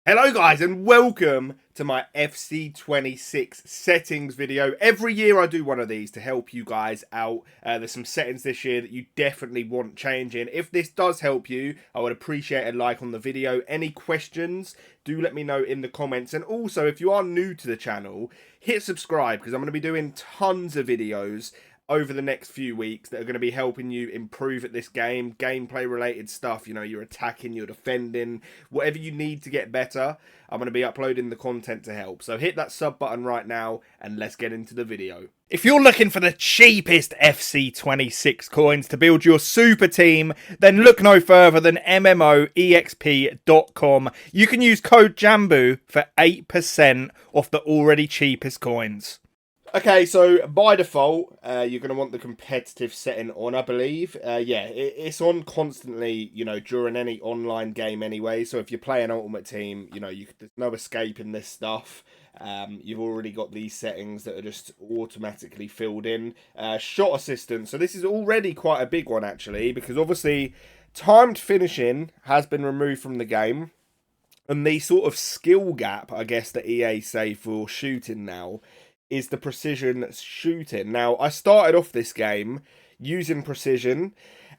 Hello guys and welcome to my FC26 settings video. Every year I do one of these to help you guys out. There's some settings this year that you definitely want changing. If this does help you, I would appreciate a like on the video. Any questions, do let me know in the comments. And also, if you are new to the channel, hit subscribe because I'm going to be doing tons of videos over the next few weeks that are going to be helping you improve at this game, gameplay related stuff. You know, you're attacking, you're defending, whatever you need to get better. I'm going to be uploading the content to help. So hit that sub button right now and let's get into the video. If you're looking for the cheapest FC26 coins to build your super team, then look no further than MMOEXP.com. You can use code JambooUK for 8% off the already cheapest coins. Okay, so by default, you're going to want the competitive setting on, I believe. It's on constantly, you know, during any online game anyway. So if you're playing Ultimate Team, you know, there's no escaping this stuff. You've already got these settings that are just automatically filled in. Shot assistant. So this is already quite a big one, actually, because obviously timed finishing has been removed from the game. And the sort of skill gap, I guess, that EA say for shooting now is the precision shooting. Now, I started off this game using precision,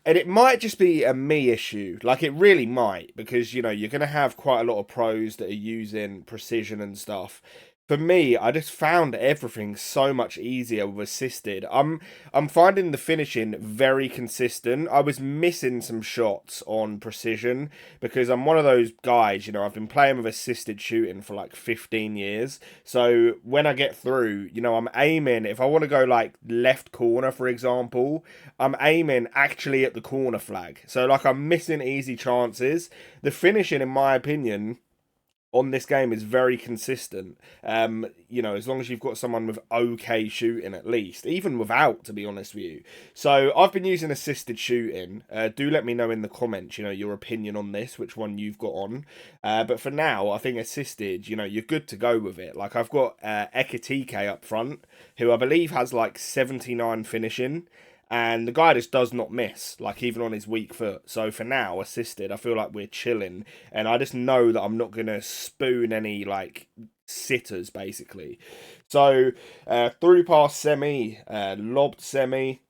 and it might just be a me issue. Like, it really might, because, you know, you're going to have quite a lot of pros that are using precision and stuff. For me, I just found everything so much easier with assisted. I'm finding the finishing very consistent. I was missing some shots on precision because I'm one of those guys, you know, I've been playing with assisted shooting for like 15 years. So when I get through, you know, I'm aiming, if I want to go like left corner, for example, I'm aiming actually at the corner flag. So like I'm missing easy chances. The finishing, in my opinion, on this game is very consistent. You know, as long as you've got someone with okay shooting at least, even without, to be honest with you. So I've been using assisted shooting. Do let me know in the comments, you know, your opinion on this, which one you've got on. But for now, I think assisted, you know, you're good to go with it. Like I've got Ekatike up front, who I believe has like 79 finishing. And the guy just does not miss, like even on his weak foot. So for now, assisted, I feel like we're chilling. And I just know that I'm not going to spoon any, like, sitters, basically. So, through pass semi, lobbed semi.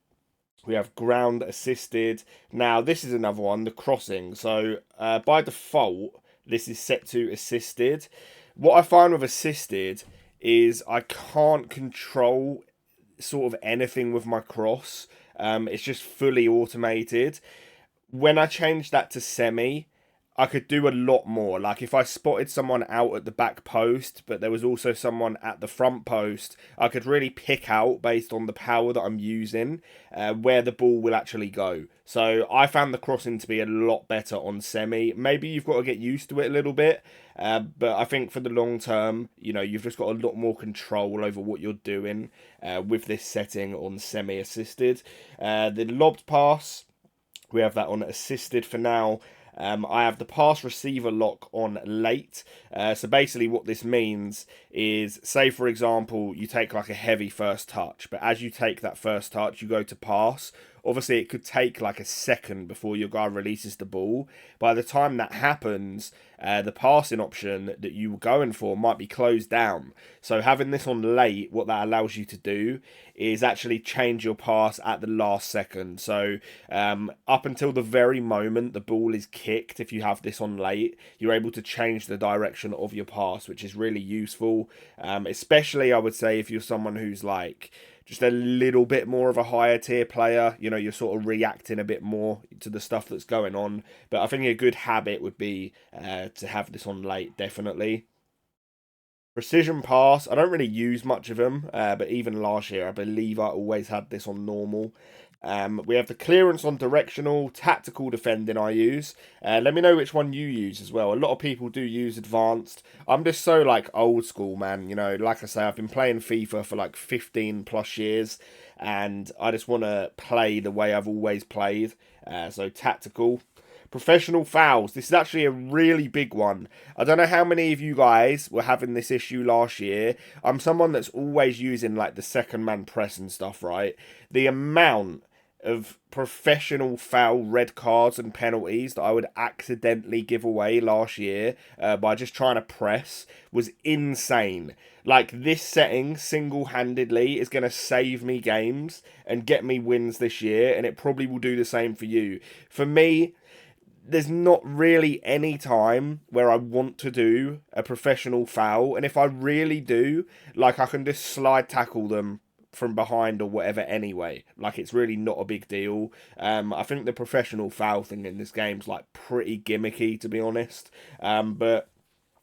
We have ground assisted. Now, this is another one, the crossing. So, by default, this is set to assisted. What I find with assisted is I can't control sort of anything with my cross. It's just fully automated. When I changed that to semi, I could do a lot more. Like if I spotted someone out at the back post, but there was also someone at the front post, I could really pick out based on the power that I'm using where the ball will actually go. So I found the crossing to be a lot better on semi. Maybe you've got to get used to it a little bit, but I think for the long term, you know, you've just got a lot more control over what you're doing with this setting on semi-assisted. The lobbed pass, we have that on assisted for now. I have the pass receiver lock on late. So basically what this means is, say for example, you take like a heavy first touch, but as you take that first touch, you go to pass. Obviously, it could take like a second before your guy releases the ball. By the time that happens, the passing option that you were going for might be closed down. So having this on late, what that allows you to do is actually change your pass at the last second. So up until the very moment the ball is kicked, if you have this on late, you're able to change the direction of your pass, which is really useful. Especially, I would say, if you're someone who's like just a little bit more of a higher tier player, you know, you're sort of reacting a bit more to the stuff that's going on. But I think a good habit would be to have this on late, definitely. Precision pass, I don't really use much of them, but even last year, I believe I always had this on normal. We have the clearance on directional, tactical defending I use. Let me know which one you use as well. A lot of people do use advanced. I'm just so like old school, man. You know, like I say, I've been playing FIFA for like 15 plus years, and I just want to play the way I've always played. So tactical. Professional fouls. This is actually a really big one. I don't know how many of you guys were having this issue last year. I'm someone that's always using like the second man press and stuff, right? The amount of professional foul red cards and penalties that I would accidentally give away last year by just trying to press was insane. Like, this setting single-handedly is going to save me games and get me wins this year, and it probably will do the same for you. For me, there's not really any time where I want to do a professional foul, and if I really do, like, I can just slide tackle them from behind or whatever anyway. Like, it's really not a big deal. I think the professional foul thing in this game's like pretty gimmicky, to be honest. But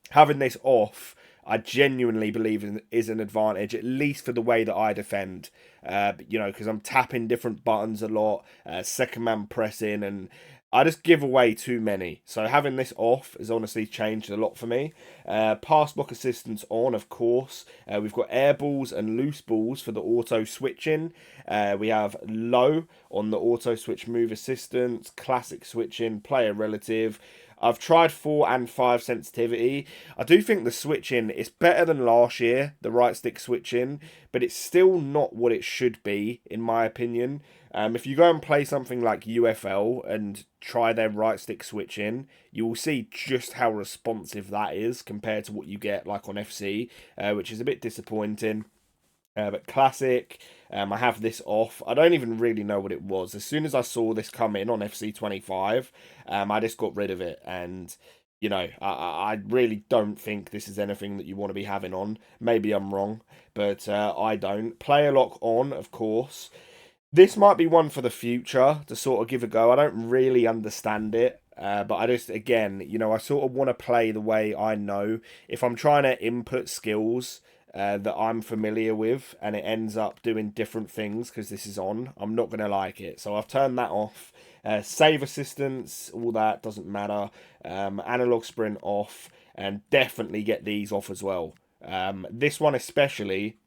having this off, I genuinely believe is an advantage, at least for the way that I defend. You know, because I'm tapping different buttons a lot, second man pressing, and I just give away too many. So having this off has honestly changed a lot for me. Pass block assistance on, of course. We've got air balls and loose balls for the auto switching. We have low on the auto switch move assistance, classic switching, player relative. I've tried 4 and 5 sensitivity. I do think the switching is better than last year, the right stick switching, but it's still not what it should be, in my opinion. If you go and play something like UFL and try their right stick switching, you will see just how responsive that is compared to what you get like on FC, which is a bit disappointing. But classic, I have this off. I don't even really know what it was. As soon as I saw this come in on FC25, I just got rid of it. And, you know, I really don't think this is anything that you want to be having on. Maybe I'm wrong, but I don't. Player lock on, of course. This might be one for the future to sort of give a go. I don't really understand it. But I just, again, you know, I sort of want to play the way I know. If I'm trying to input skills that I'm familiar with and it ends up doing different things because this is on, I'm not going to like it. So I've turned that off. Save assistance, all that doesn't matter. Analog sprint off, and definitely get these off as well. This one especially,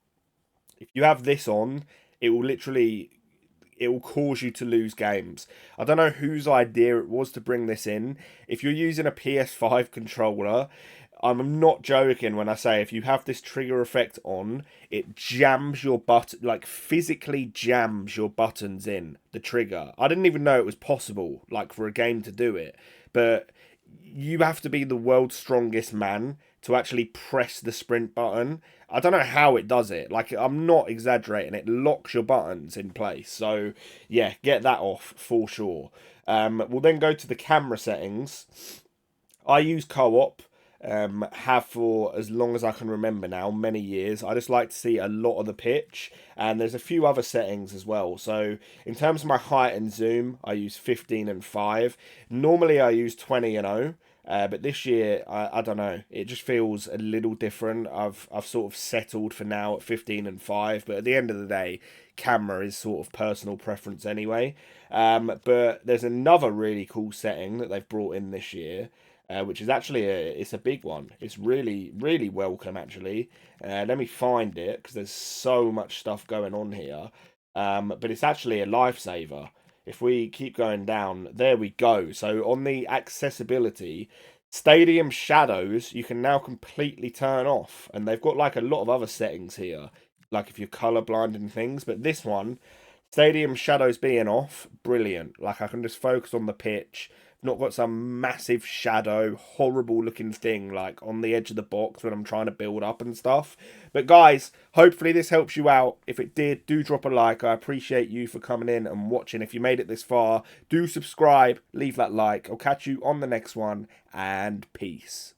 if you have this on, it will cause you to lose games. I don't know whose idea it was to bring this in. If you're using a PS5 controller, I'm not joking when I say if you have this trigger effect on, it jams your button, like physically jams your buttons in the trigger. I didn't even know it was possible, like, for a game to do it. But you have to be the world's strongest man to actually press the sprint button. I don't know how it does it. Like, I'm not exaggerating. It locks your buttons in place. So, yeah, get that off for sure. We'll then go to the camera settings. I use co-op. Have for as long as I can remember now, many years. I just like to see a lot of the pitch, and there's a few other settings as well. So in terms of my height and zoom, I use 15 and 5. Normally I use 20 and 0. But this year, I don't know, it just feels a little different. I've sort of settled for now at 15 and 5, but at the end of the day, camera is sort of personal preference anyway. But there's another really cool setting that they've brought in this year, which is actually it's a big one. It's really, really welcome, actually. Let me find it, because there's so much stuff going on here. But it's actually a lifesaver. If we keep going down, there we go. So on the accessibility, stadium shadows, you can now completely turn off. And they've got like a lot of other settings here, like if you're colorblind and things. But this one, stadium shadows being off, brilliant. Like, I can just focus on the pitch. Not got some massive shadow, horrible looking thing like on the edge of the box when I'm trying to build up and stuff. But guys, hopefully this helps you out. If it did, do drop a like. I appreciate you for coming in and watching. If you made it this far, do subscribe, leave that like. I'll catch you on the next one, and peace.